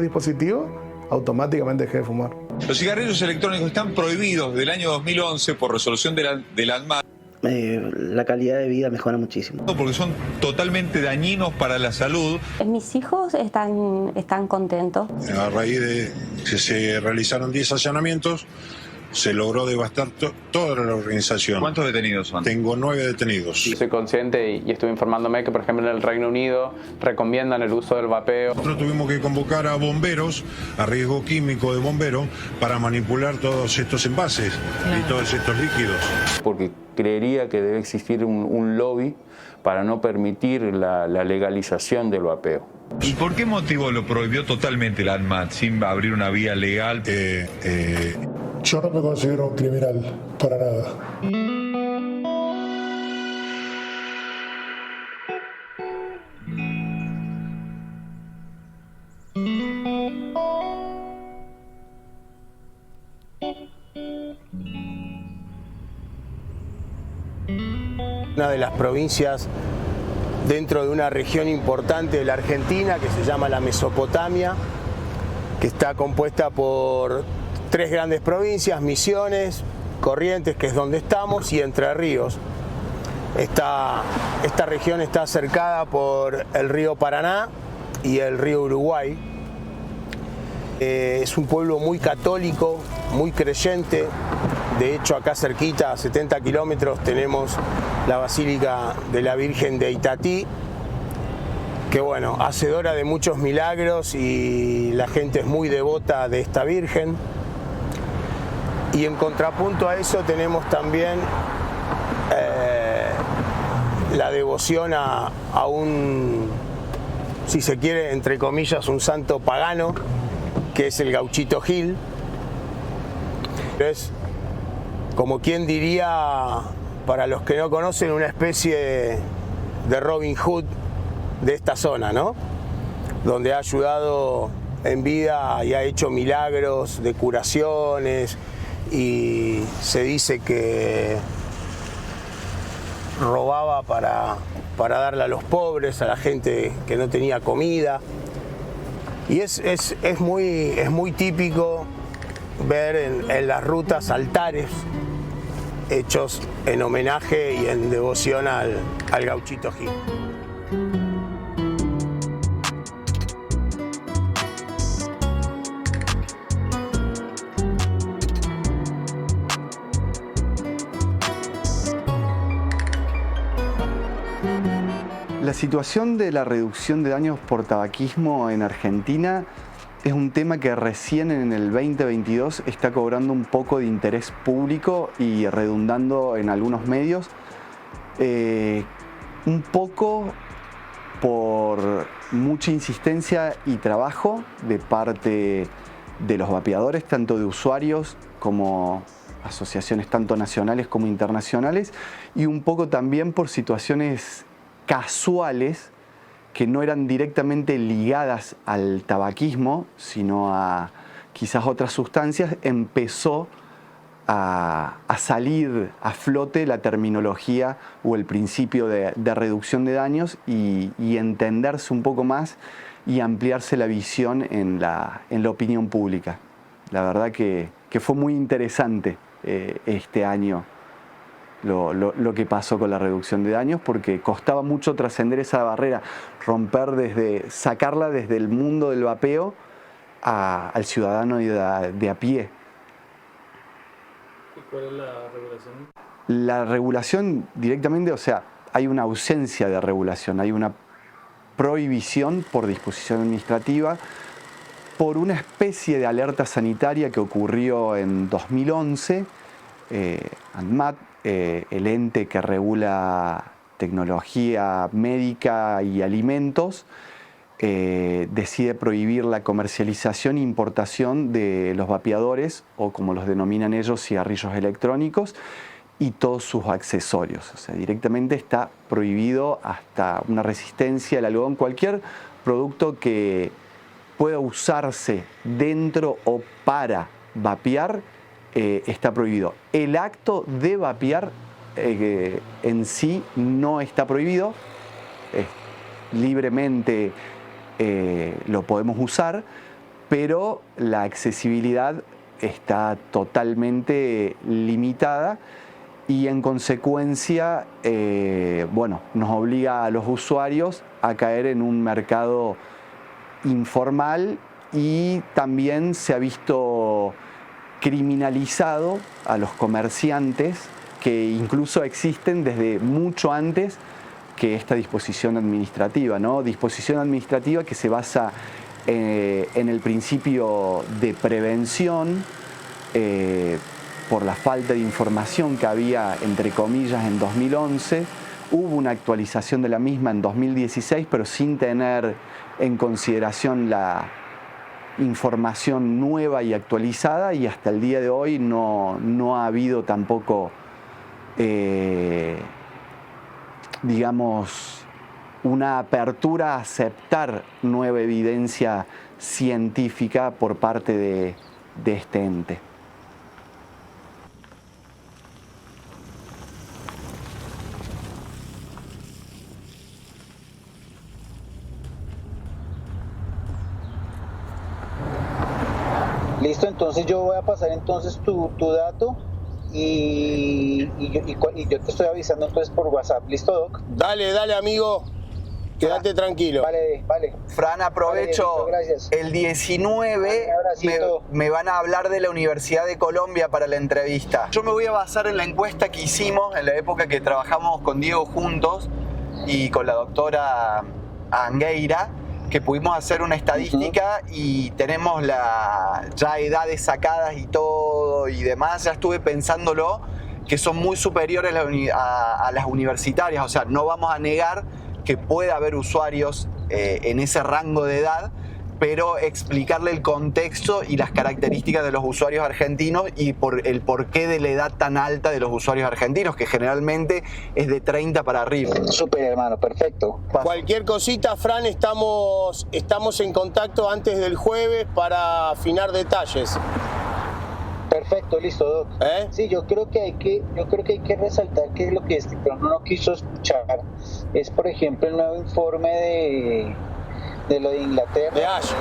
dispositivo, automáticamente dejé de fumar. Los cigarrillos electrónicos están prohibidos desde el año 2011 por resolución de la ANMAT. La calidad de vida mejora muchísimo. Porque son totalmente dañinos para la salud. Mis hijos están contentos. A raíz de que se realizaron 10 allanamientos, se logró devastar toda la organización. ¿Cuántos detenidos son? Tengo 9 detenidos. Soy consciente y estuve informándome que, por ejemplo, en el Reino Unido recomiendan el uso del vapeo. Nosotros tuvimos que convocar a bomberos, a riesgo químico de bomberos, para manipular todos estos envases y todos estos líquidos. Porque creería que debe existir un lobby para no permitir la legalización del vapeo. ¿Y por qué motivo lo prohibió totalmente la ANMAT sin abrir una vía legal? Yo no me considero un criminal, para nada. Una de las provincias dentro de una región importante de la Argentina que se llama la Mesopotamia, que está compuesta por 3 grandes provincias: Misiones, Corrientes, que es donde estamos, y Entre Ríos. Esta región está cercada por el río Paraná y el río Uruguay. Es un pueblo muy católico, muy creyente. De hecho, acá cerquita, a 70 kilómetros, tenemos la Basílica de la Virgen de Itatí, que bueno, hacedora de muchos milagros, y la gente es muy devota de esta Virgen. Y en contrapunto a eso tenemos también la devoción a un, si se quiere, entre comillas, un santo pagano, que es el Gauchito Gil. Es, como quien diría, para los que no conocen, una especie de Robin Hood de esta zona, ¿no? Donde ha ayudado en vida y ha hecho milagros de curaciones, y se dice que robaba para darle a los pobres, a la gente que no tenía comida. Y es muy típico ver en las rutas altares hechos en homenaje y en devoción al Gauchito Gil. La situación de la reducción de daños por tabaquismo en Argentina es un tema que recién en el 2022 está cobrando un poco de interés público y redundando en algunos medios, un poco por mucha insistencia y trabajo de parte de los vapeadores, tanto de usuarios como asociaciones tanto nacionales como internacionales, y un poco también por situaciones casuales que no eran directamente ligadas al tabaquismo, sino a quizás otras sustancias. Empezó a salir a flote la terminología o el principio de reducción de daños y entenderse un poco más y ampliarse la visión en la opinión pública. La verdad que fue muy interesante este año lo que pasó con la reducción de daños, porque costaba mucho trascender esa barrera, sacarla desde el mundo del vapeo al ciudadano de a pie. ¿Y cuál es la regulación? La regulación directamente, o sea, hay una ausencia de regulación, hay una prohibición por disposición administrativa, por una especie de alerta sanitaria que ocurrió en 2011, ANMAT, el ente que regula tecnología médica y alimentos, decide prohibir la comercialización e importación de los vapeadores, o como los denominan ellos, cigarrillos electrónicos, y todos sus accesorios. O sea, directamente está prohibido hasta una resistencia al algodón. Cualquier producto que pueda usarse dentro o para vapear está prohibido. El acto de vapear en sí no está prohibido, libremente lo podemos usar, pero la accesibilidad está totalmente limitada y en consecuencia, bueno, nos obliga a los usuarios a caer en un mercado informal y también se ha visto criminalizado a los comerciantes que incluso existen desde mucho antes que esta disposición administrativa, ¿no? Disposición administrativa que se basa en el principio de prevención por la falta de información que había, entre comillas, en 2011. Hubo una actualización de la misma en 2016, pero sin tener en consideración la información nueva y actualizada, y hasta el día de hoy no ha habido tampoco, digamos, una apertura a aceptar nueva evidencia científica por parte de este ente. Listo, entonces yo voy a pasar entonces tu dato y yo te estoy avisando entonces por WhatsApp. ¿Listo, Doc? Dale, dale, amigo. Quédate tranquilo. Vale, vale. Fran, aprovecho, vale, listo, el 19 me van a hablar de la Universidad de Colombia para la entrevista. Yo me voy a basar en la encuesta que hicimos en la época que trabajamos con Diego juntos y con la doctora Angueira, que pudimos hacer una estadística y tenemos ya edades sacadas y todo y demás. Ya estuve pensándolo, que son muy superiores a las universitarias. O sea, no vamos a negar que puede haber usuarios en ese rango de edad, pero explicarle el contexto y las características de los usuarios argentinos y el porqué de la edad tan alta de los usuarios argentinos, que generalmente es de 30 para arriba. Súper, hermano, perfecto. Cualquier cosita, Fran, estamos en contacto antes del jueves para afinar detalles. Perfecto, listo, Doc. Sí, yo creo que hay que resaltar que lo que este programa no quiso escuchar es, por ejemplo, el nuevo informe de lo de Inglaterra, de Ash.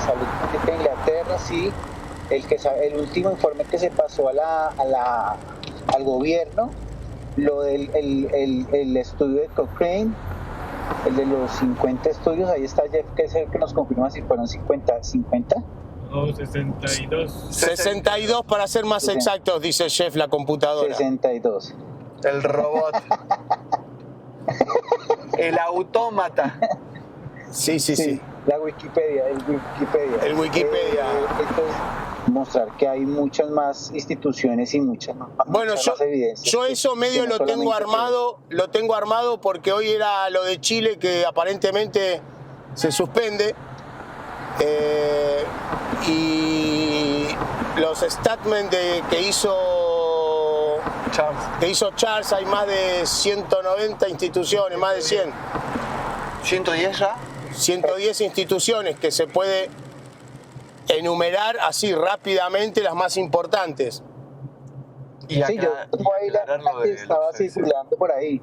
Salud Pública de Inglaterra, sí, el último informe que se pasó al gobierno, lo del el estudio de Cochrane, el de los 50 estudios. Ahí está Jeff, que es el que nos confirma si fueron 50. No, 62. 62 para ser más exactos, dice Jeff, la computadora. 62. El robot. El autómata. Sí. La Wikipedia, el Wikipedia. Entonces, mostrar que hay muchas más instituciones y muchas más evidencias. Yo eso medio lo tengo armado porque hoy era lo de Chile, que aparentemente se suspende. Y los statements que hizo Charles, hay más de 190 instituciones, más de 100. ¿110 ya? 110 instituciones que se puede enumerar así rápidamente las más importantes. Y sí, yo ahí la que estaba circulando por ahí.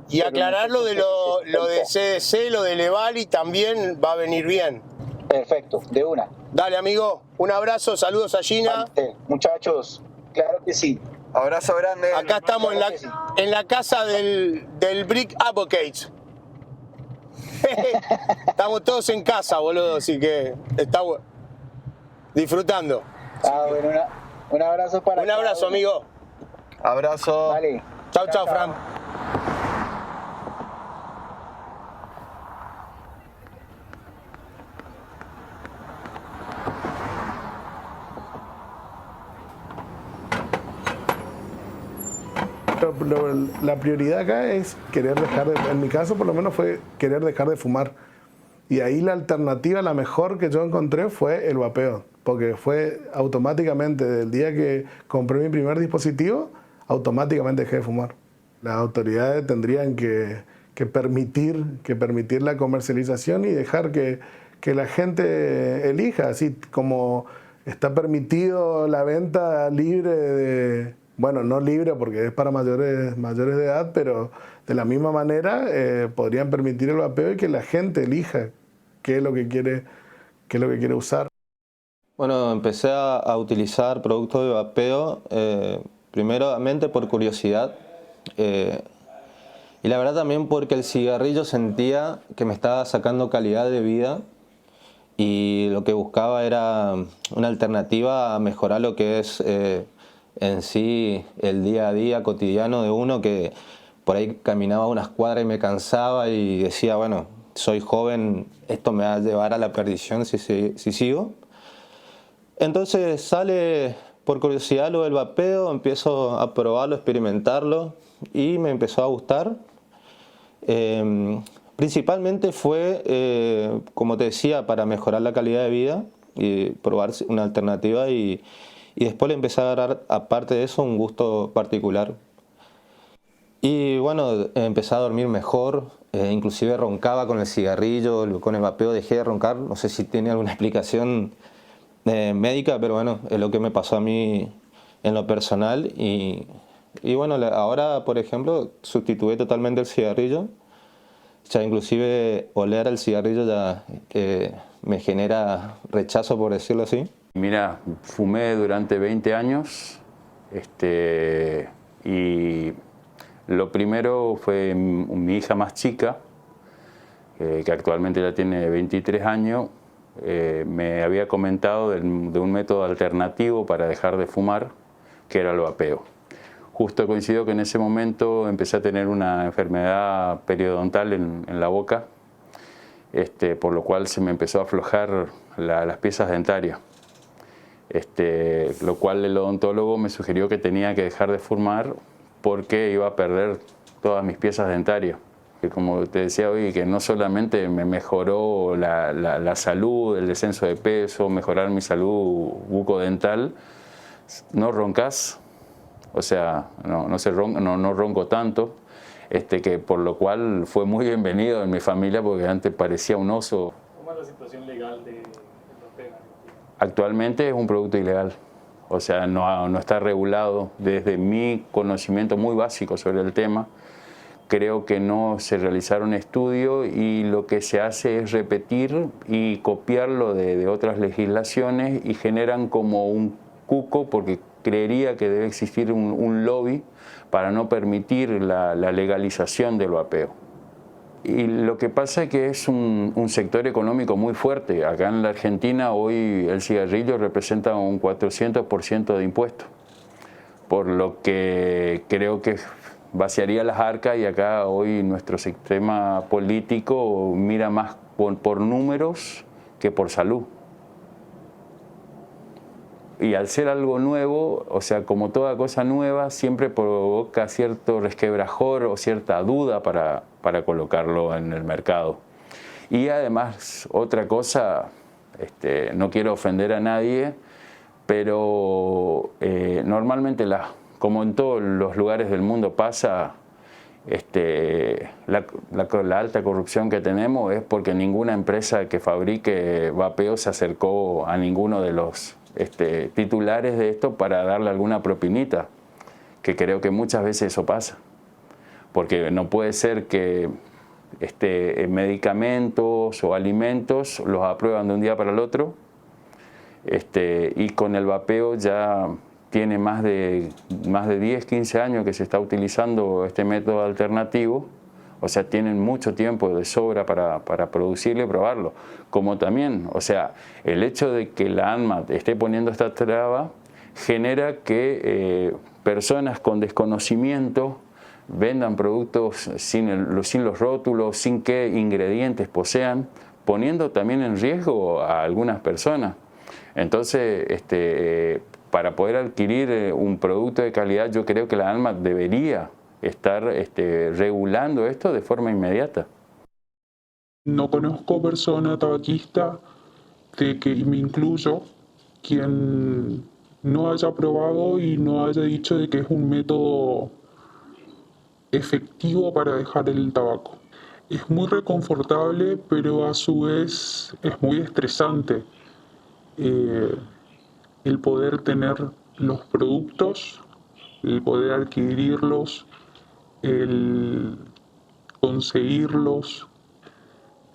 Y aclarar lo de CDC, lo de Levali también va a venir bien. Perfecto, de una. Dale, amigo, un abrazo, saludos a Gina. Muchachos, claro que sí. Abrazo grande. Acá estamos en la casa del Brick Advocates. Estamos todos en casa, boludo, así que está disfrutando. Bueno, un abrazo para un abrazo, amigo. Abrazo. Vale. Chau, Fran. La prioridad acá es querer en mi caso por lo menos fue querer dejar de fumar. Y ahí la alternativa, la mejor que yo encontré fue el vapeo, porque fue automáticamente, del día que compré mi primer dispositivo, automáticamente dejé de fumar. Las autoridades tendrían que permitir la comercialización y dejar que la gente elija, así como está permitido la venta libre de... Bueno, no libre porque es para mayores de edad, pero de la misma manera podrían permitir el vapeo y que la gente elija qué es lo que quiere usar. Bueno, empecé a utilizar productos de vapeo primeramente por curiosidad y la verdad también porque el cigarrillo sentía que me estaba sacando calidad de vida y lo que buscaba era una alternativa a mejorar lo que es en sí el día a día cotidiano de uno, que por ahí caminaba unas cuadras y me cansaba y decía, bueno, soy joven, esto me va a llevar a la perdición si sigo. Entonces sale por curiosidad lo del vapeo, empiezo a probarlo, experimentarlo y me empezó a gustar. Principalmente fue, como te decía, para mejorar la calidad de vida y probar una alternativa y después le empecé a agarrar, aparte de eso, un gusto particular. Y bueno, empecé a dormir mejor, inclusive roncaba con el cigarrillo, con el vapeo dejé de roncar, no sé si tiene alguna explicación médica, pero bueno, es lo que me pasó a mí en lo personal y bueno, ahora por ejemplo sustituí totalmente el cigarrillo, ya inclusive oler el cigarrillo ya me genera rechazo, por decirlo así. Mira, fumé durante 20 años y lo primero fue mi hija más chica, que actualmente ya tiene 23 años, me había comentado de un método alternativo para dejar de fumar, que era el vapeo. Justo coincidió que en ese momento empecé a tener una enfermedad periodontal en la boca, por lo cual se me empezó a aflojar las piezas dentarias. Lo cual el odontólogo me sugirió que tenía que dejar de fumar porque iba a perder todas mis piezas dentarias. Y como te decía hoy, que no solamente me mejoró la salud, el descenso de peso, mejorar mi salud bucodental, no roncas, o sea, no ronco tanto, que por lo cual fue muy bienvenido en mi familia porque antes parecía un oso. ¿Cómo es la situación legal del vapeo? Actualmente es un producto ilegal, o sea, no está regulado. Desde mi conocimiento muy básico sobre el tema, creo que no se realizaron estudios y lo que se hace es repetir y copiarlo de otras legislaciones y generan como un cuco, porque creería que debe existir un lobby para no permitir la legalización del vapeo. Y lo que pasa es que es un sector económico muy fuerte. Acá en la Argentina hoy el cigarrillo representa un 400% de impuestos, por lo que creo que vaciaría las arcas y acá hoy nuestro sistema político mira más por números que por salud. Y al ser algo nuevo, o sea, como toda cosa nueva, siempre provoca cierto resquebrajor o cierta duda para colocarlo en el mercado. Y además, otra cosa, no quiero ofender a nadie, pero normalmente como en todos los lugares del mundo pasa, la alta corrupción que tenemos es porque ninguna empresa que fabrique vapeo se acercó a ninguno de los titulares de esto para darle alguna propinita, que creo que muchas veces eso pasa, porque no puede ser que medicamentos o alimentos los aprueban de un día para el otro, y con el vapeo ya tiene más de 10, 15 años que se está utilizando este método alternativo, o sea, tienen mucho tiempo de sobra para producirlo y probarlo. Como también, o sea, el hecho de que la ANMAT esté poniendo esta traba genera que personas con desconocimiento vendan productos sin los rótulos, sin qué ingredientes posean, poniendo también en riesgo a algunas personas. Entonces, para poder adquirir un producto de calidad, yo creo que la ANMAT debería estar regulando esto de forma inmediata. No conozco persona tabaquista, y me incluyo, quien no haya probado y no haya dicho de que es un método efectivo para dejar el tabaco. Es muy reconfortable, pero a su vez es muy estresante el poder tener los productos, el poder adquirirlos, el conseguirlos.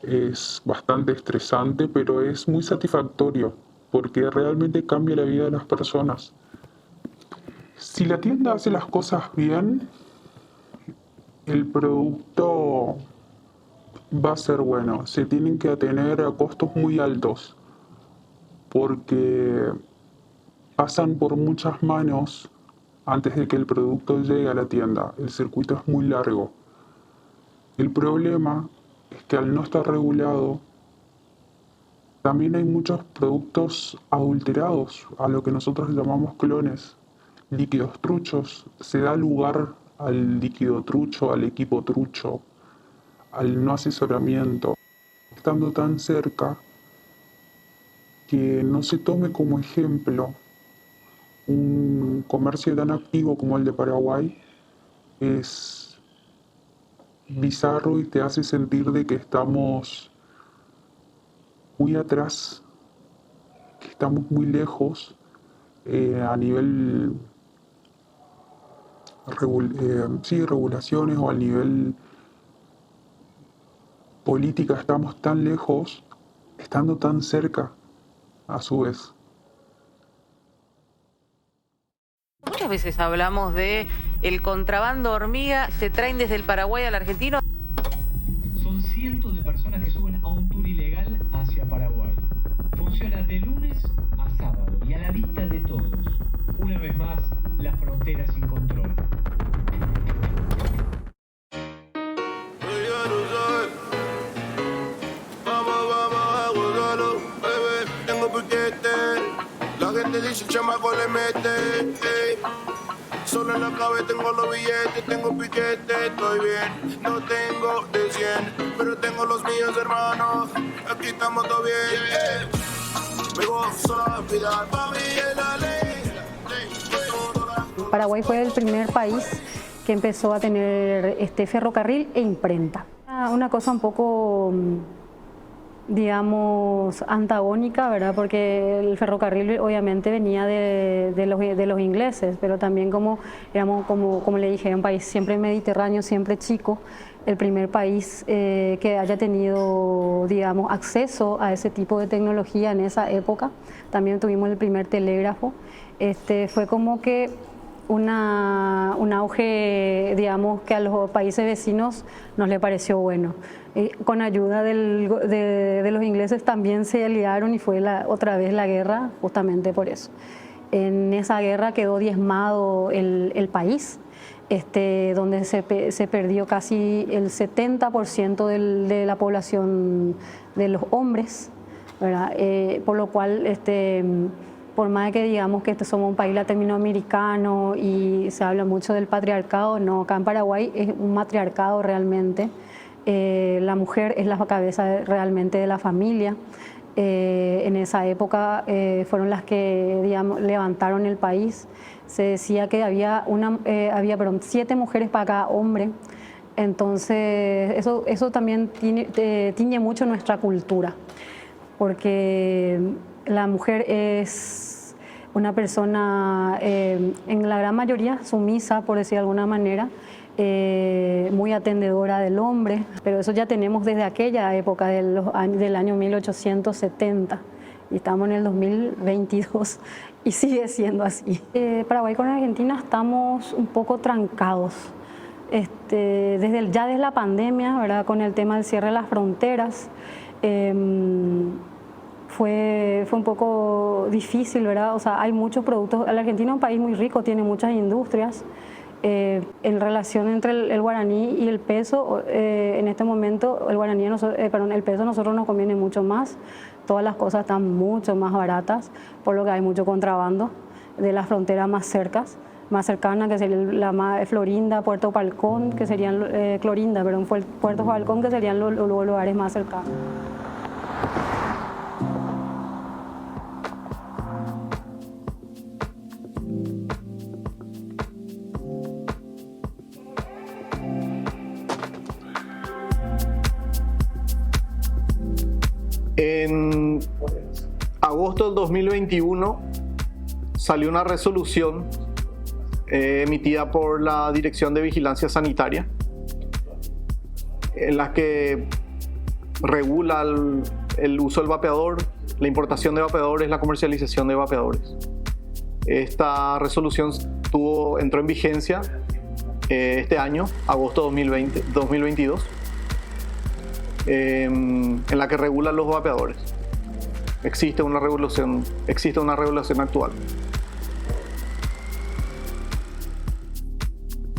Es bastante estresante, pero es muy satisfactorio porque realmente cambia la vida de las personas. Si la tienda hace las cosas bien, el producto va a ser bueno. Se tienen que atener a costos muy altos porque pasan por muchas manos antes de que el producto llegue a la tienda. El circuito es muy largo. El problema es que al no estar regulado, también hay muchos productos adulterados, a lo que nosotros llamamos clones, líquidos truchos. Se da lugar al líquido trucho, al equipo trucho, al no asesoramiento, estando tan cerca que no se tome como ejemplo un comercio tan activo como el de Paraguay. Es bizarro y te hace sentir de que estamos muy atrás, que estamos muy lejos a nivel regulaciones o a nivel política. Estamos tan lejos, estando tan cerca a su vez. Muchas veces hablamos de el contrabando hormiga, se traen desde el Paraguay al argentino. Son cientos de personas que suben a un tour ilegal hacia Paraguay. Funciona de lunes a sábado y a la vista de todos. Una vez más, la frontera sin control. La gente dice chamaco le mete, solo en la cabeza tengo los billetes, tengo piquete, estoy bien, no tengo de 100, pero tengo los míos hermanos, aquí estamos todo bien, me gozo la vida, pa' mí es la ley. Paraguay fue el primer país que empezó a tener ferrocarril e imprenta. Una cosa un poco, digamos, antagónica, ¿verdad? Porque el ferrocarril obviamente venía de los ingleses, pero también como éramos, como le dije, un país siempre mediterráneo, siempre chico, el primer país que haya tenido, digamos, acceso a ese tipo de tecnología en esa época. También tuvimos el primer telégrafo. Fue como que un auge, digamos, que a los países vecinos nos le pareció bueno. Con ayuda de los ingleses también se aliaron y fue otra vez la guerra justamente por eso. En esa guerra quedó diezmado el país, donde se perdió casi el 70% de la población de los hombres, ¿verdad? Por lo cual, por más que digamos que somos un país latinoamericano y se habla mucho del patriarcado, no, acá en Paraguay es un matriarcado realmente. La mujer es la cabeza realmente de la familia. En esa época fueron las que, digamos, levantaron el país. Se decía que había 7 mujeres para cada hombre. Entonces eso también tiñe mucho nuestra cultura, porque la mujer es una persona en la gran mayoría sumisa, por decir de alguna manera, muy atendedora del hombre, pero eso ya tenemos desde aquella época del año 1870 y estamos en el 2022 y sigue siendo así. Paraguay con Argentina estamos un poco trancados. Desde la pandemia, ¿verdad? Con el tema del cierre de las fronteras, fue un poco difícil, ¿verdad? O sea, hay muchos productos. La Argentina es un país muy rico, tiene muchas industrias. En relación entre el guaraní y el peso, en este momento el peso a nosotros nos conviene mucho más. Todas las cosas están mucho más baratas, por lo que hay mucho contrabando de las fronteras más cercanas, que serían la Florinda, Puerto Falcón, que serían Clorinda, pero Puerto Falcón, que serían los lugares más cercanos. En agosto del 2021 salió una resolución emitida por la Dirección de Vigilancia Sanitaria en la que regula el uso del vapeador la importación de vapeadores, la comercialización de vapeadores. Esta resolución entró en vigencia este año, agosto 2022, en la que regula los vapeadores. Existe una regulación actual.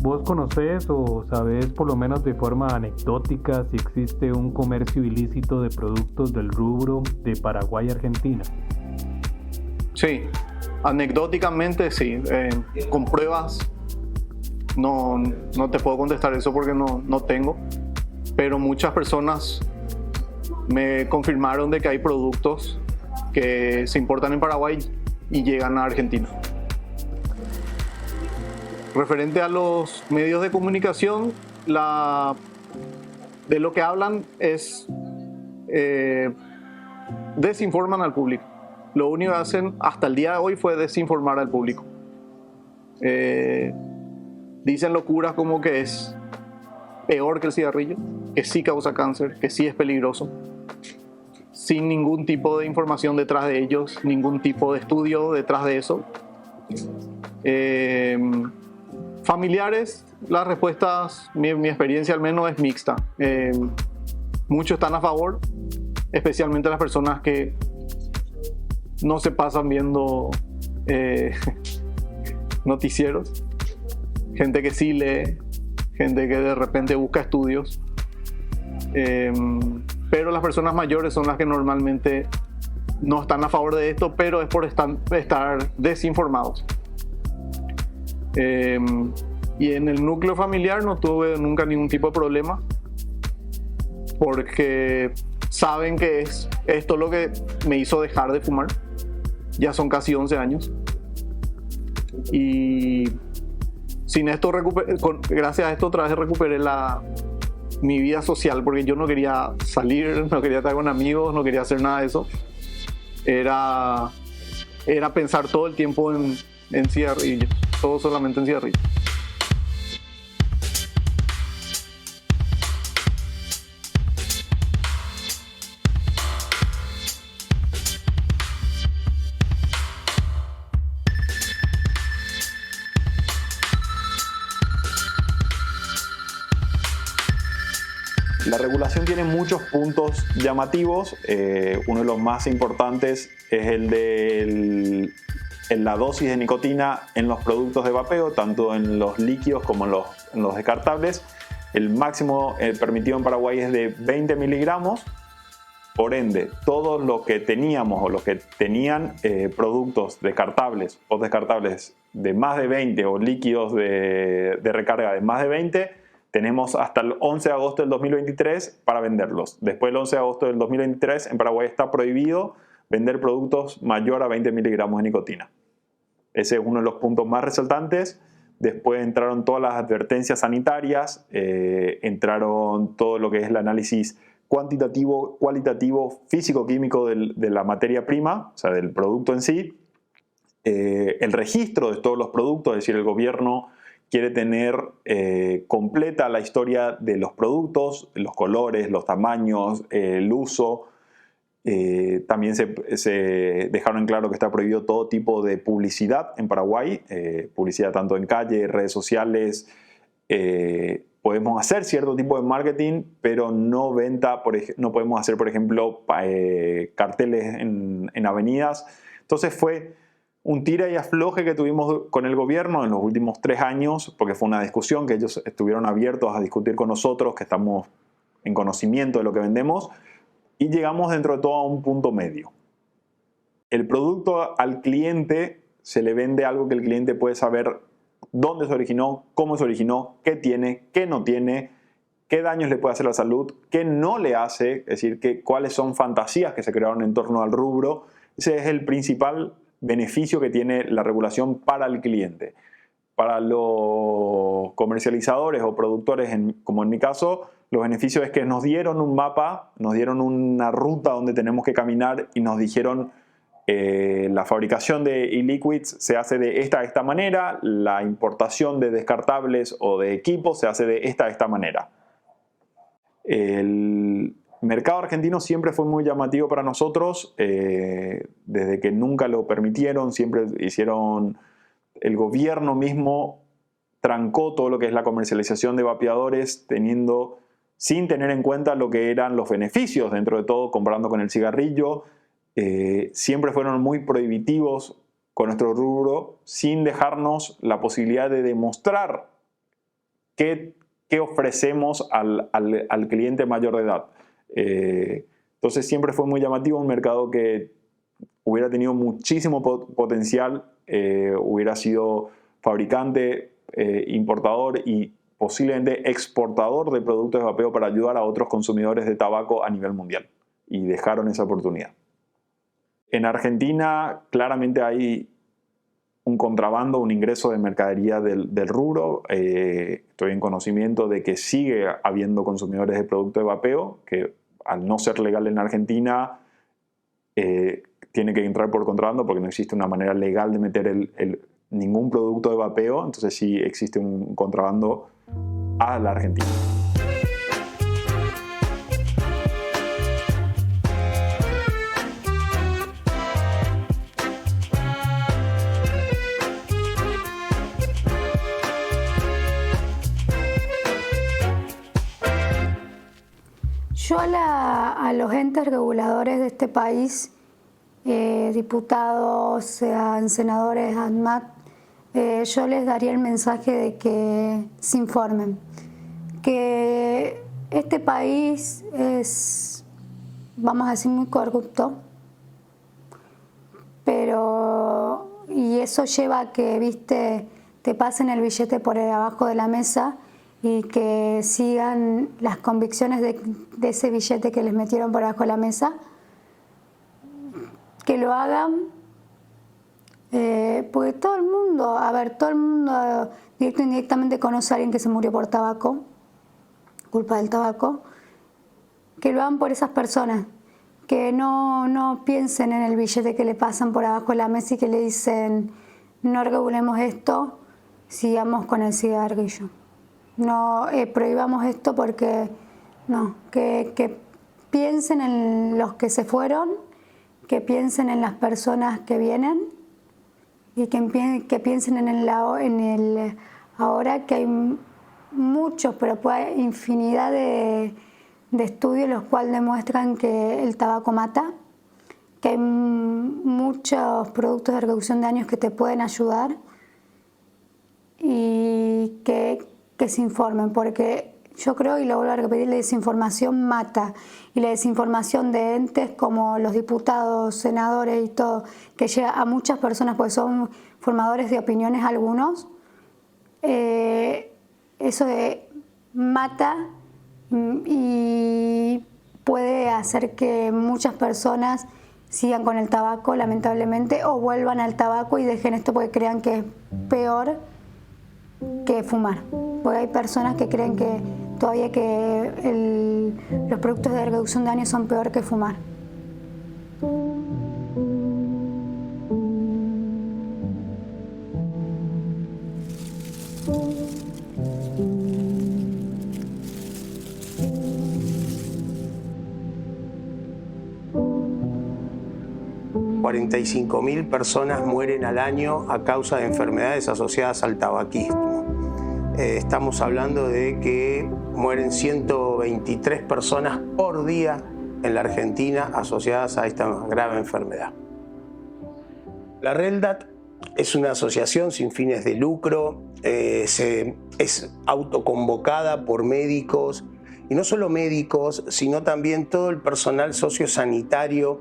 ¿Vos conocés o sabés por lo menos de forma anecdótica si existe un comercio ilícito de productos del rubro de Paraguay y Argentina? Sí, anecdóticamente sí. Con pruebas no te puedo contestar eso porque no tengo. Pero muchas personas me confirmaron de que hay productos que se importan en Paraguay y llegan a Argentina. Referente a los medios de comunicación, de lo que hablan es desinforman al público. Lo único que hacen hasta el día de hoy fue desinformar al público. Dicen locuras como que es peor que el cigarrillo, que sí causa cáncer, que sí es peligroso, sin ningún tipo de información detrás de ellos, ningún tipo de estudio detrás de eso. Familiares, las respuestas, mi experiencia al menos es mixta. Muchos están a favor, especialmente las personas que no se pasan viendo noticieros. Gente que sí lee, gente que de repente busca estudios. Pero las personas mayores son las que normalmente no están a favor de esto, pero es por estar desinformados. Y en el núcleo familiar no tuve nunca ningún tipo de problema porque saben que es esto lo que me hizo dejar de fumar. Ya son casi 11 años y sin esto gracias a esto otra vez recuperé mi vida social, porque yo no quería salir, no quería estar con amigos, no quería hacer nada de eso. Era pensar todo el tiempo en cigarrillos, todo solamente en cigarrillos. La regulación tiene muchos puntos llamativos. Uno de los más importantes es el de la dosis de nicotina en los productos de vapeo, tanto en los líquidos como en los descartables. El máximo permitido en Paraguay es de 20 miligramos. Por ende, todos los que teníamos o los que tenían productos descartables o descartables de más de 20 o líquidos de recarga de más de 20, tenemos hasta el 11 de agosto del 2023 para venderlos. Después del 11 de agosto del 2023 en Paraguay está prohibido vender productos mayor a 20 miligramos de nicotina. Ese es uno de los puntos más resaltantes. Después entraron todas las advertencias sanitarias, entraron todo lo que es el análisis cuantitativo, cualitativo, físico-químico de la materia prima, o sea, del producto en sí, el registro de todos los productos, es decir, el gobierno quiere tener completa la historia de los productos, los colores, los tamaños, el uso. También se dejaron en claro que está prohibido todo tipo de publicidad en Paraguay, publicidad tanto en calle, redes sociales. Podemos hacer cierto tipo de marketing, pero no venta, no podemos hacer, por ejemplo, carteles en avenidas. Entonces fue un tira y afloje que tuvimos con el gobierno en los últimos 3 años, porque fue una discusión que ellos estuvieron abiertos a discutir con nosotros, que estamos en conocimiento de lo que vendemos, y llegamos dentro de todo a un punto medio. El producto al cliente se le vende algo que el cliente puede saber dónde se originó, cómo se originó, qué tiene, qué no tiene, qué daños le puede hacer a la salud, qué no le hace, es decir, cuáles son fantasías que se crearon en torno al rubro. Ese es el principal beneficio que tiene la regulación para el cliente. Para los comercializadores o productores, como en mi caso, los beneficios es que nos dieron un mapa, nos dieron una ruta donde tenemos que caminar y nos dijeron la fabricación de e-liquids se hace de esta manera, la importación de descartables o de equipos se hace de esta manera. Mi mercado argentino siempre fue muy llamativo para nosotros, desde que nunca lo permitieron, siempre hicieron, el gobierno mismo trancó todo lo que es la comercialización de vapeadores sin tener en cuenta lo que eran los beneficios dentro de todo, comparando con el cigarrillo. Siempre fueron muy prohibitivos con nuestro rubro, sin dejarnos la posibilidad de demostrar qué ofrecemos al cliente mayor de edad. Entonces siempre fue muy llamativo, un mercado que hubiera tenido muchísimo potencial, hubiera sido fabricante, importador y posiblemente exportador de productos de vapeo para ayudar a otros consumidores de tabaco a nivel mundial, y dejaron esa oportunidad. En Argentina claramente hay un contrabando, un ingreso de mercadería del rubro. Estoy en conocimiento de que sigue habiendo consumidores de productos de vapeo que, al no ser legal en Argentina, tiene que entrar por contrabando porque no existe una manera legal de meter ningún producto de vapeo. Entonces sí existe un contrabando a la Argentina. Yo a los entes reguladores de este país, diputados, sean senadores, ANMAT, yo les daría el mensaje de que se informen. Que este país es, vamos a decir, muy corrupto, y eso lleva a que, viste, te pasen el billete por abajo de la mesa y que sigan las convicciones de ese billete que les metieron por abajo de la mesa, que lo hagan, porque todo el mundo, directo o indirectamente conoce a alguien que se murió por tabaco, culpa del tabaco, que lo hagan por esas personas, que no piensen en el billete que le pasan por abajo de la mesa y que le dicen, no regulemos esto, sigamos con el cigarrillo. No prohibamos esto porque no, que piensen en los que se fueron, que piensen en las personas que vienen y que piensen en el ahora, que hay muchos, pero hay infinidad de estudios los cuales demuestran que el tabaco mata, que hay muchos productos de reducción de daños que te pueden ayudar, y que se informen, porque yo creo, y lo vuelvo a repetir, la desinformación mata, y la desinformación de entes como los diputados, senadores y todo, que llega a muchas personas porque son formadores de opiniones algunos, eso mata y puede hacer que muchas personas sigan con el tabaco, lamentablemente, o vuelvan al tabaco y dejen esto porque crean que es peor que fumar. Porque hay personas que creen que todavía los productos de reducción de daños son peor que fumar. 45.000 personas mueren al año a causa de enfermedades asociadas al tabaquismo. Estamos hablando de que mueren 123 personas por día en la Argentina asociadas a esta grave enfermedad. La RELDAT es una asociación sin fines de lucro, es autoconvocada por médicos, y no solo médicos, sino también todo el personal sociosanitario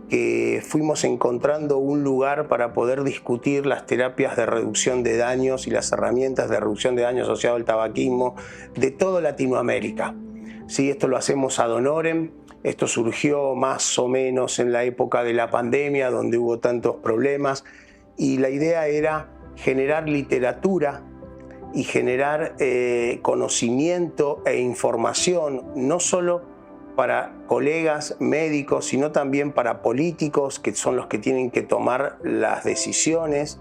que fuimos encontrando un lugar para poder discutir las terapias de reducción de daños y las herramientas de reducción de daños asociadas al tabaquismo de toda Latinoamérica. Sí, esto lo hacemos ad honorem. Esto surgió más o menos en la época de la pandemia, donde hubo tantos problemas, y la idea era generar literatura y generar conocimiento e información, no solo para colegas médicos, sino también para políticos, que son los que tienen que tomar las decisiones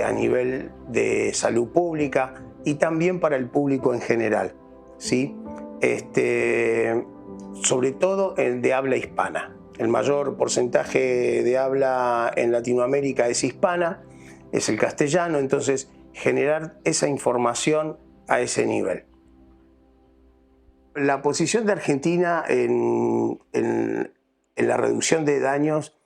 a nivel de salud pública, y también para el público en general, ¿sí? sobre todo el de habla hispana. El mayor porcentaje de habla en Latinoamérica es hispana, es el castellano, entonces generar esa información a ese nivel. La posición de Argentina en la reducción de daños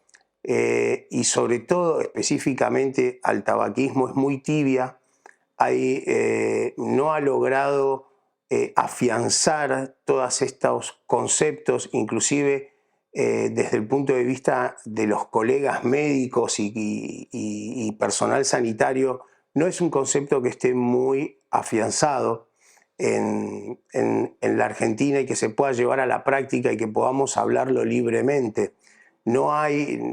y sobre todo específicamente al tabaquismo es muy tibia. No ha logrado afianzar todos estos conceptos, inclusive desde el punto de vista de los colegas médicos y personal sanitario, no es un concepto que esté muy afianzado en la Argentina y que se pueda llevar a la práctica y que podamos hablarlo libremente.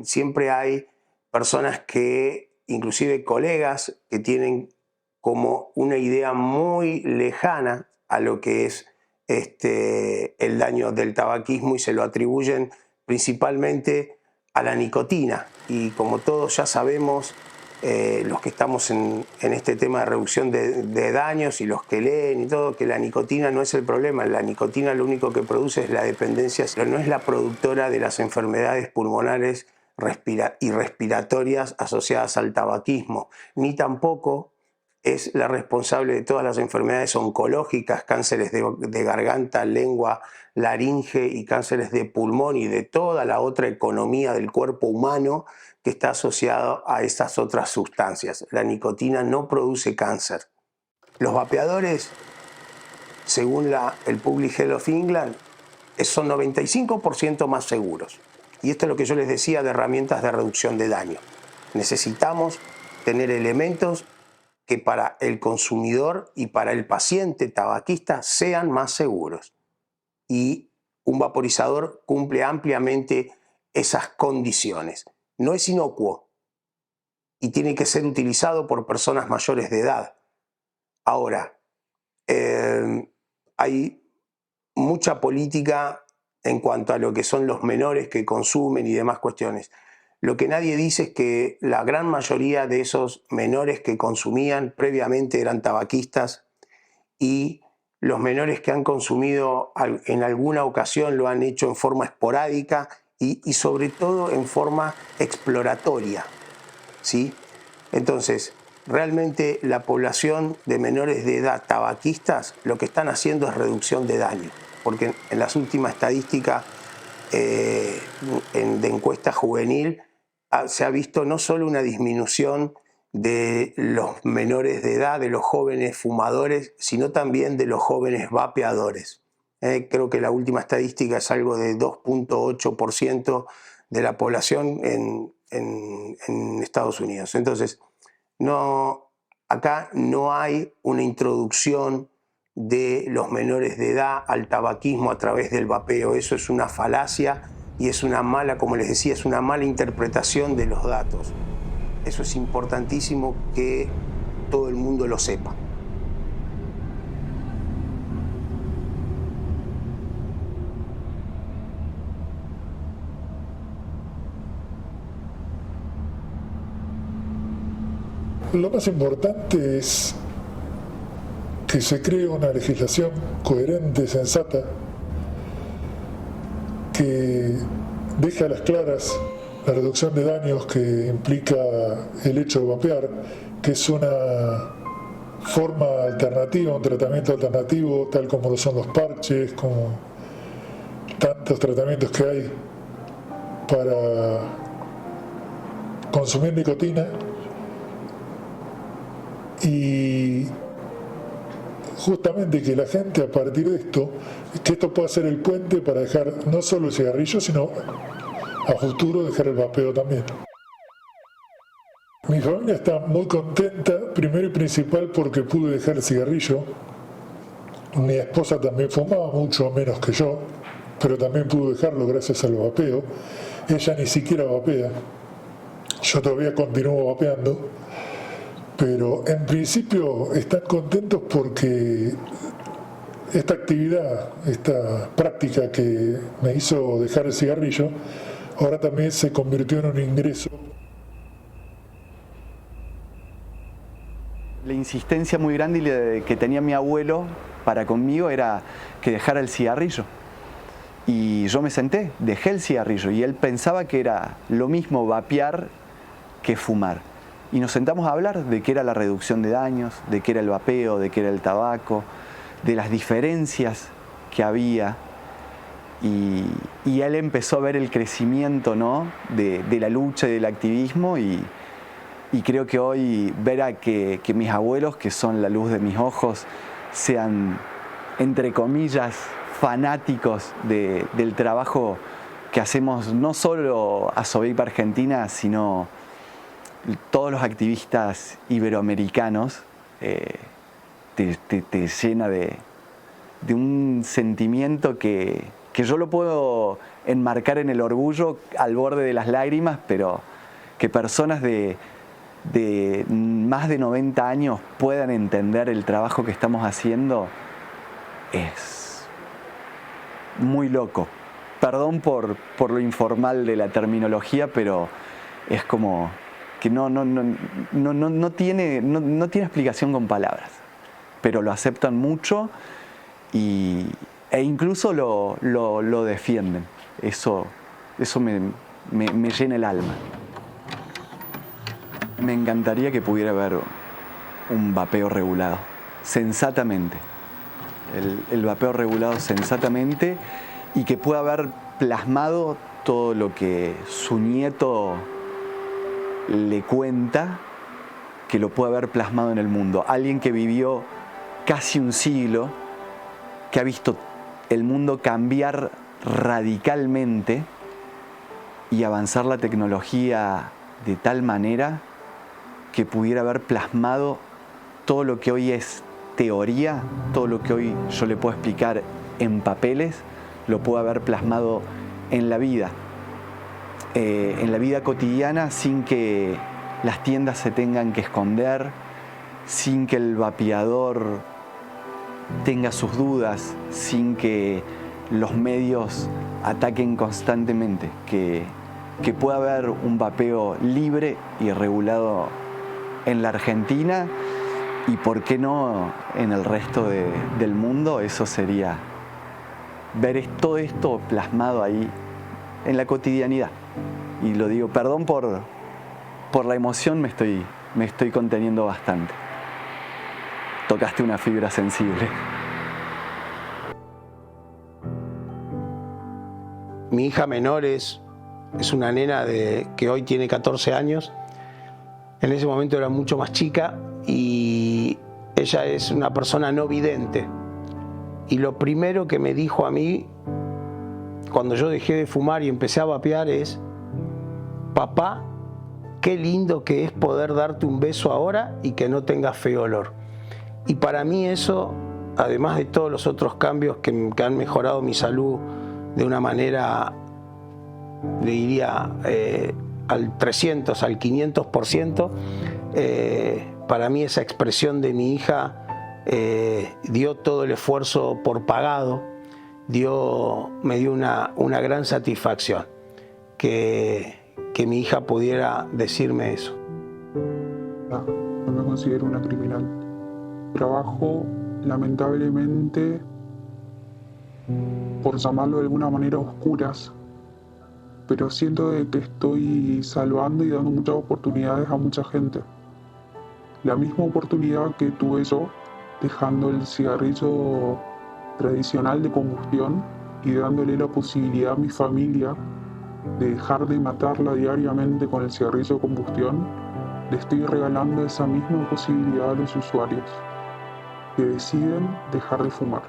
Siempre hay personas que, inclusive colegas, que tienen como una idea muy lejana a lo que es el daño del tabaquismo y se lo atribuyen principalmente a la nicotina. Y como todos ya sabemos, los que estamos en este tema de reducción de daños y los que leen y todo, que la nicotina no es el problema. La nicotina lo único que produce es la dependencia, pero no es la productora de las enfermedades pulmonares y respiratorias asociadas al tabaquismo, ni tampoco es la responsable de todas las enfermedades oncológicas, cánceres de garganta, lengua, laringe y cánceres de pulmón y de toda la otra economía del cuerpo humano que está asociado a estas otras sustancias. La nicotina no produce cáncer. Los vapeadores, según el Public Health of England, son 95% más seguros. Y esto es lo que yo les decía de herramientas de reducción de daño. Necesitamos tener elementos que para el consumidor y para el paciente tabaquista sean más seguros. Y un vaporizador cumple ampliamente esas condiciones. No es inocuo y tiene que ser utilizado por personas mayores de edad. Ahora, hay mucha política en cuanto a lo que son los menores que consumen y demás cuestiones. Lo que nadie dice es que la gran mayoría de esos menores que consumían previamente eran tabaquistas y los menores que han consumido en alguna ocasión lo han hecho en forma esporádica y sobre todo en forma exploratoria, ¿sí? Entonces, realmente la población de menores de edad tabaquistas lo que están haciendo es reducción de daño, porque en las últimas estadísticas de encuesta juvenil se ha visto no solo una disminución de los menores de edad, de los jóvenes fumadores, sino también de los jóvenes vapeadores. Creo que la última estadística es algo de 2.8% de la población en Estados Unidos. Entonces, acá no hay una introducción de los menores de edad al tabaquismo a través del vapeo. Eso es una falacia y es una mala, como les decía, es una mala interpretación de los datos. Eso es importantísimo que todo el mundo lo sepa. Lo más importante es que se cree una legislación coherente, sensata, que deje a las claras la reducción de daños que implica el hecho de vapear, que es una forma alternativa, un tratamiento alternativo, tal como lo son los parches, como tantos tratamientos que hay para consumir nicotina. Y justamente que la gente a partir de esto, que esto pueda ser el puente para dejar no solo el cigarrillo, sino a futuro dejar el vapeo también. Mi familia está muy contenta, primero y principal porque pude dejar el cigarrillo. Mi esposa también fumaba mucho menos que yo, pero también pudo dejarlo gracias al vapeo. Ella ni siquiera vapea, yo todavía continúo vapeando. Pero en principio están contentos porque esta actividad, esta práctica que me hizo dejar el cigarrillo, ahora también se convirtió en un ingreso. La insistencia muy grande que tenía mi abuelo para conmigo era que dejara el cigarrillo. Y yo me senté, dejé el cigarrillo y él pensaba que era lo mismo vapear que fumar. Y nos sentamos a hablar de qué era la reducción de daños, de qué era el vapeo, de qué era el tabaco, de las diferencias que había. Y él empezó a ver el crecimiento, ¿no?, de la lucha y del activismo y creo que hoy ver a que mis abuelos, que son la luz de mis ojos, sean, entre comillas, fanáticos del trabajo que hacemos no solo a Sobeip Argentina, sino todos los activistas iberoamericanos, te llena de un sentimiento que yo lo puedo enmarcar en el orgullo al borde de las lágrimas, pero que personas de más de 90 años puedan entender el trabajo que estamos haciendo es muy loco. Perdón por lo informal de la terminología, pero es como que no tiene explicación con palabras, pero lo aceptan mucho e incluso lo defienden. Eso me llena el alma. Me encantaría que pudiera haber un vapeo regulado, sensatamente. El vapeo regulado sensatamente y que pueda haber plasmado todo lo que su nieto le cuenta, que lo pueda haber plasmado en el mundo. Alguien que vivió casi un siglo, que ha visto el mundo cambiar radicalmente y avanzar la tecnología de tal manera que pudiera haber plasmado todo lo que hoy es teoría, todo lo que hoy yo le puedo explicar en papeles, lo puedo haber plasmado en la vida cotidiana, sin que las tiendas se tengan que esconder, sin que el vapeador tenga sus dudas, sin que los medios ataquen constantemente, que pueda haber un vapeo libre y regulado en la Argentina y por qué no en el resto del mundo. Eso sería ver todo esto plasmado ahí en la cotidianidad. Y lo digo, perdón por la emoción, me estoy conteniendo bastante. Tocaste una fibra sensible. Mi hija menor es una nena que hoy tiene 14 años. En ese momento era mucho más chica y ella es una persona no vidente. Y lo primero que me dijo a mí cuando yo dejé de fumar y empecé a vapear es: papá, qué lindo que es poder darte un beso ahora y que no tengas feo olor. Y para mí eso, además de todos los otros cambios que han mejorado mi salud de una manera, le diría, al 300, al 500%, para mí esa expresión de mi hija dio todo el esfuerzo por pagado, me dio una gran satisfacción que mi hija pudiera decirme eso. No me considero una criminal. Trabajo, lamentablemente, por llamarlo de alguna manera, oscuras, pero siento de que estoy salvando y dando muchas oportunidades a mucha gente. La misma oportunidad que tuve yo dejando el cigarrillo tradicional de combustión y dándole la posibilidad a mi familia de dejar de matarla diariamente con el cigarrillo de combustión, le estoy regalando esa misma posibilidad a los usuarios que deciden dejar de fumar.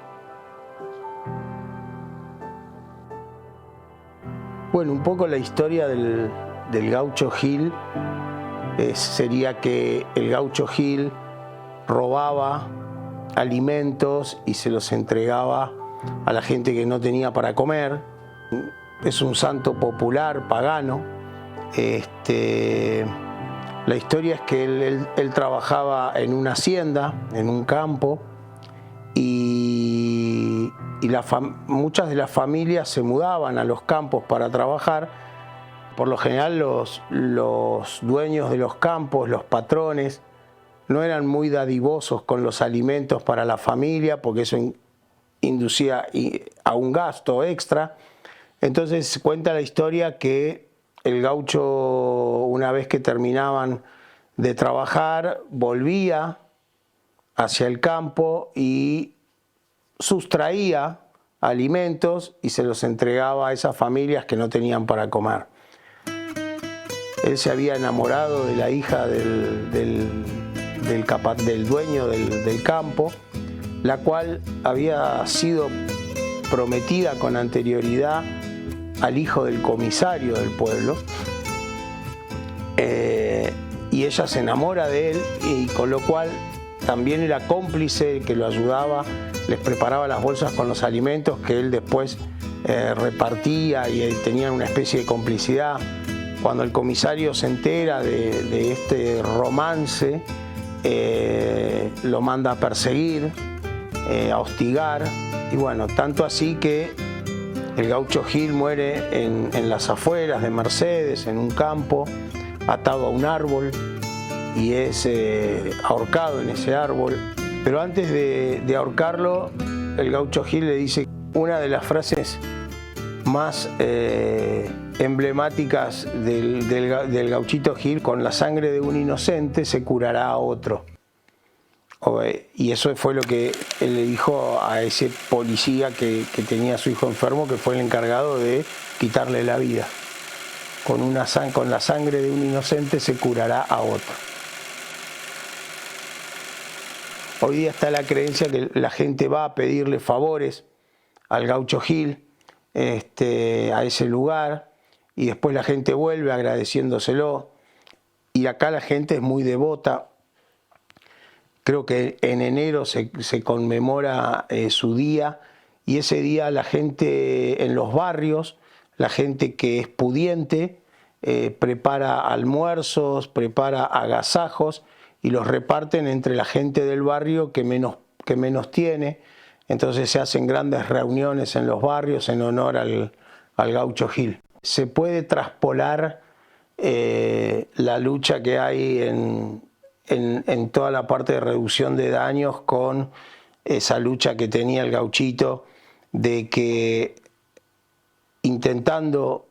Bueno, un poco la historia del Gaucho Gil sería que el Gaucho Gil robaba alimentos y se los entregaba a la gente que no tenía para comer. Es un santo popular, pagano. La historia es que él trabajaba en una hacienda, en un campo, y muchas de las familias se mudaban a los campos para trabajar. Por lo general los dueños de los campos, los patrones, no eran muy dadivosos con los alimentos para la familia, porque eso inducía a un gasto extra. Entonces cuenta la historia que el gaucho, una vez que terminaban de trabajar, volvía hacia el campo y sustraía alimentos y se los entregaba a esas familias que no tenían para comer. Él se había enamorado de la hija del dueño del campo, la cual había sido prometida con anterioridad al hijo del comisario del pueblo, y ella se enamora de él, y con lo cual también era cómplice, que lo ayudaba, les preparaba las bolsas con los alimentos que él después repartía, y tenían una especie de complicidad. Cuando el comisario se entera de este romance, lo manda a perseguir, a hostigar, y bueno, tanto así que el gaucho Gil muere en las afueras de Mercedes, en un campo, atado a un árbol, y es ahorcado en ese árbol. Pero antes de ahorcarlo, el gaucho Gil le dice una de las frases más emblemáticas del gauchito Gil: con la sangre de un inocente se curará a otro. Y eso fue lo que él le dijo a ese policía que tenía a su hijo enfermo, que fue el encargado de quitarle la vida. Con la sangre de un inocente se curará a otro. Hoy día está la creencia que la gente va a pedirle favores al gaucho Gil, a ese lugar, y después la gente vuelve agradeciéndoselo, y acá la gente es muy devota. Creo que en enero se conmemora su día, y ese día la gente en los barrios, la gente que es pudiente, prepara almuerzos, prepara agasajos y los reparten entre la gente del barrio que menos tiene. Entonces se hacen grandes reuniones en los barrios en honor al gaucho Gil. Se puede traspolar la lucha que hay en toda la parte de reducción de daños con esa lucha que tenía el gauchito de que, intentando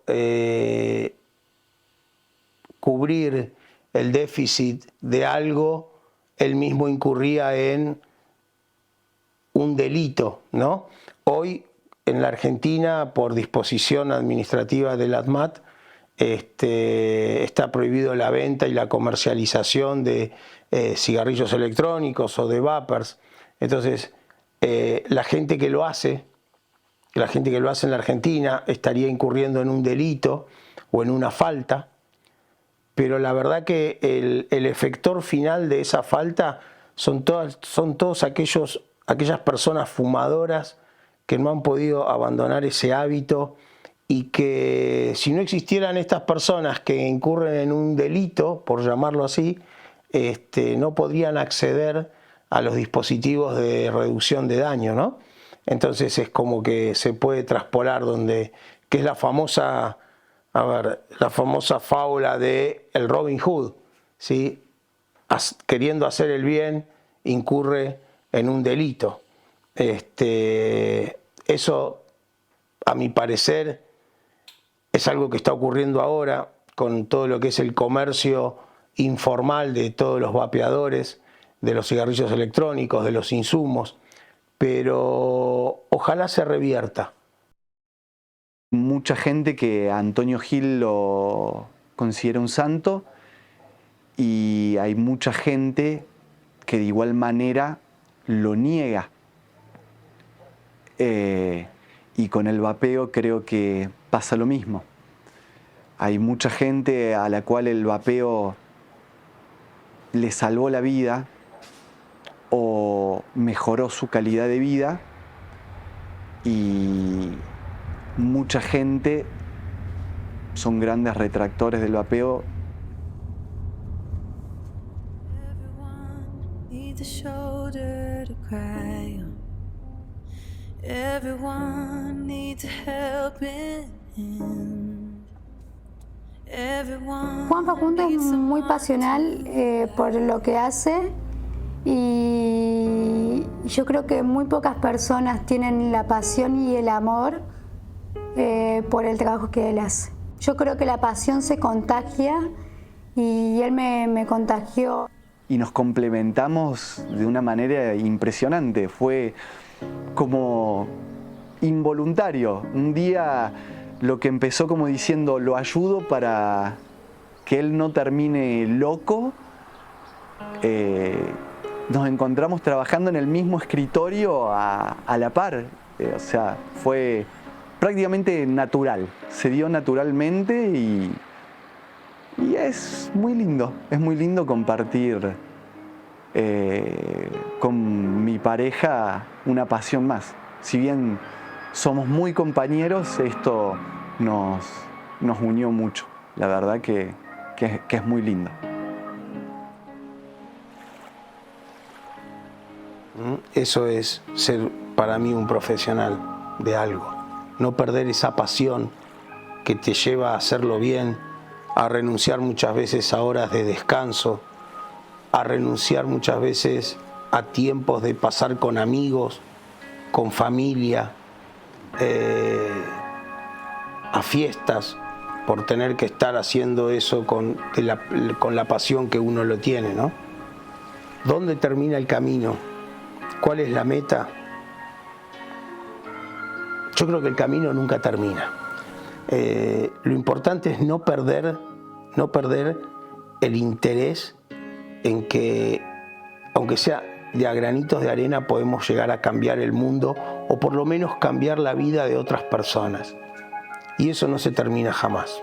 cubrir el déficit de algo, él mismo incurría en un delito, ¿no? Hoy en la Argentina, por disposición administrativa del ADMAT, está prohibido la venta y la comercialización de cigarrillos electrónicos o de vapers. Entonces, la gente que lo hace en la Argentina estaría incurriendo en un delito o en una falta, pero la verdad que el efector final de esa falta son todos aquellas personas fumadoras que no han podido abandonar ese hábito, y que si no existieran estas personas que incurren en un delito, por llamarlo así, no podrían acceder a los dispositivos de reducción de daño, ¿no? Entonces es como que se puede traspolar que es la famosa fábula de el Robin Hood, ¿sí? Queriendo hacer el bien, incurre en un delito. Eso, a mi parecer, es algo que está ocurriendo ahora con todo lo que es el comercio informal de todos los vapeadores, de los cigarrillos electrónicos, de los insumos, pero ojalá se revierta. Mucha gente que a Antonio Gil lo considera un santo, y hay mucha gente que de igual manera lo niega. Y con el vapeo creo que pasa lo mismo. Hay mucha gente a la cual el vapeo le salvó la vida o mejoró su calidad de vida, y mucha gente son grandes retractores del vapeo. Everyone needs a helping hand. Juan Facundo es muy pasional por lo que hace, y Y yo creo que muy pocas personas tienen la pasión y el amor por el trabajo que él hace. Yo creo que la pasión se contagia y él me contagió. Y nos complementamos de una manera impresionante. Fue como involuntario. Un día lo que empezó como diciendo, lo ayudo para que él no termine loco, nos encontramos trabajando en el mismo escritorio a la par. O sea, fue prácticamente natural, se dio naturalmente y es muy lindo compartir con mi pareja una pasión más. Si bien somos muy compañeros, esto nos unió mucho. La verdad que es muy lindo. Eso es ser para mí un profesional de algo. No perder esa pasión que te lleva a hacerlo bien, a renunciar muchas veces a horas de descanso, a renunciar muchas veces a tiempos de pasar con amigos, con familia, a fiestas, por tener que estar haciendo eso con la pasión que uno lo tiene, ¿no? ¿Dónde termina el camino? ¿Cuál es la meta? Yo creo que el camino nunca termina. Lo importante es no perder el interés en que, aunque sea de a granitos de arena, podemos llegar a cambiar el mundo o por lo menos cambiar la vida de otras personas. Y eso no se termina jamás.